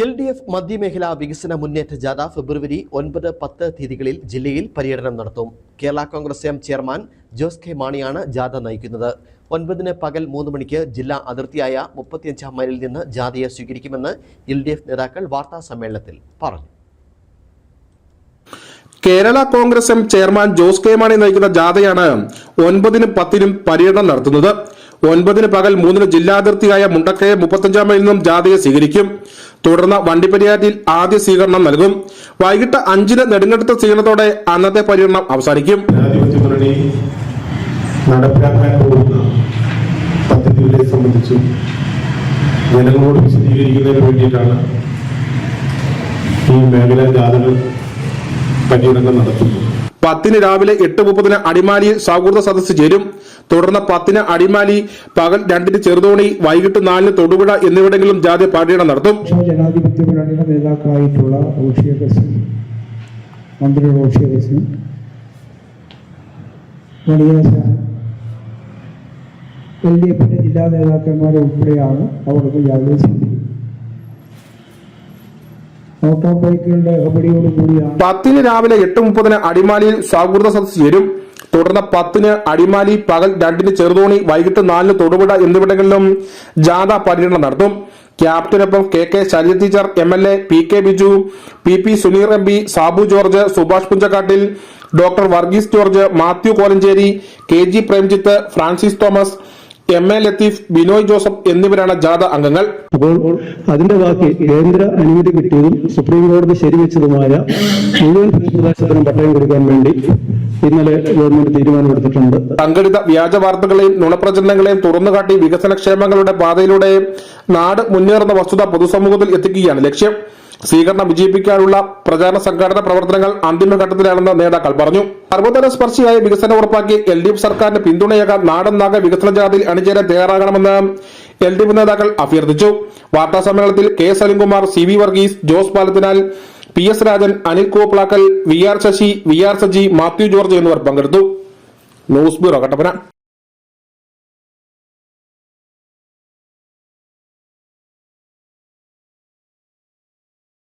LDF മധ്യമേഖലാ വികസന മുന്നേറ്റ ജാഥ ഫെബ്രുവരി 9-10 തീയതികളിൽ ജില്ലയിൽ പര്യടനം നടത്തും. Kerala Congress M chairman Jose K മാണിയാണ് ജാഥ നയിക്കുന്നത്. 9 പകൽ 3 മണിക്ക് ജില്ലാ അതിർത്തിയായ 35 മൈലിൽ നിന്ന് ജാഥയെ സ്വീകരിക്കുമെന്ന് LDF നേതാക്കൾ വാർത്താ സമ്മേളനത്തിൽ പറഞ്ഞു. Kerala Congress M chairman Jose K Mani നയിക്കുന്ന ജാഥയാണ് 9-10 പര്യടനം നടത്തുന്നത്. 9 പകൽ 3 ജില്ലാ അതിർത്തിയായ മുണ്ടക്കയ 35 മൈലിൽ നിന്നും ജാഥയെ സ്വീകരിക്കും. തുടർന്ന് വണ്ടിപ്പെരിയാറ്റിൽ ആദ്യ സ്വീകരണം നൽകും. വൈകിട്ട് 5 നെടുങ്കണ്ടത്ത് സ്വീകരണത്തോടെ അന്നത്തെ പര്യടനം അവസാനിക്കും. നടപ്പിലാക്കാൻ പോകുന്ന പദ്ധതികളെ സംബന്ധിച്ചും ജനങ്ങളോട് വിശദീകരിക്കുന്നതിന് വേണ്ടിയിട്ടാണ് ഈ മേഖലാ ജാഥകൾ പര്യടനം നടത്തുന്നത്. 10 രാവിലെ 8:30 അടിമാലിയിൽ സൗഹൃദ സദസ്സ് ചേരും. തുടർന്ന് 10 അടിമാലി, പകൽ 2 ചെറുതോണി, വൈകിട്ട് 4 തൊടുപുഴ എന്നിവിടങ്ങളിലും ജാഥ പര്യടനം നടത്തും. ജനാധിപത്യ മുന്നണിയുടെ നേതാക്കളായിട്ടുള്ള മന്ത്രി റോഷിയകസും LDFിന്റെ ജില്ലാ നേതാക്കന്മാരെ ഉൾപ്പെടെയാണ് അവർക്ക് ജാഥയെ സ്വീകരിക്കുന്നത്. 10 രാവിലെ 8:30 അടിമാലിയിൽ സൗഹൃദ സദസ്സ് ചേരും. തുടർന്ന് 10 അടിമാലി, പകൽ 2 ചെറുതോണി, വൈകിട്ട് 4 തൊടുപുഴ എന്നിവിടങ്ങളിലും ജാഥ പര്യടനം നടത്തും. ക്യാപ്റ്റനൊപ്പം KK Shailaja teacher MLA, PK Biju, PP Suneer MP, Sabu George, Subhash Punchakkattil, doctor Varghese George, Mathew Kolenchery, KG Premjith, Francis Thomas, MA Latheef, Binoy Joseph എന്നിവരാണ് ജാഥ അംഗങ്ങൾ. അപ്പോൾ അതിന്റെ ബാക്കി കേന്ദ്ര അനുമതി കിട്ടിയതും സുപ്രീം കോടതി ശരിവെച്ചതുമായ മുഴുവൻ പ്രദേശത്തിനും പട്ടയം കൊടുക്കാൻ വേണ്ടി ഇന്നലെ ഗവൺമെന്റ് തീരുമാനമെടുത്തിട്ടുണ്ട്. സംഘടിത വ്യാജ വാർത്തകളെയും നുണപ്രചരണങ്ങളെയും തുറന്നുകാട്ടി വികസനക്ഷേമങ്ങളുടെ പാതയിലൂടെ നാട് മുന്നേറുന്ന വസ്തുത പൊതുസമൂഹത്തിൽ എത്തിക്കുകയാണ് ലക്ഷ്യം. സ്വീകരണം വിജയിപ്പിക്കാനുള്ള പ്രചാരണ സംഘടന പ്രവർത്തനങ്ങൾ അന്തിമഘട്ടത്തിലാണെന്ന് നേതാക്കൾ പറഞ്ഞു. സർവതല സ്പർശിയായ വികസനം ഉറപ്പാക്കി LDF സർക്കാരിന് പിന്തുണയേകാൻ നാടൊന്നാകെ വികസന ജാഥയിൽ അണിചേരാൻ തയ്യാറാകണമെന്ന് LDF നേതാക്കൾ അഭ്യർത്ഥിച്ചു. വാർത്താ സമ്മേളനത്തിൽ K Salimkumar, CV Varghese, Jose Palathinal, PS Rajan, Anil Koplakkal, VR Sasi, VR Saji, Mathew George എന്നിവർ പങ്കെടുത്തു. News bureau, Kattappana.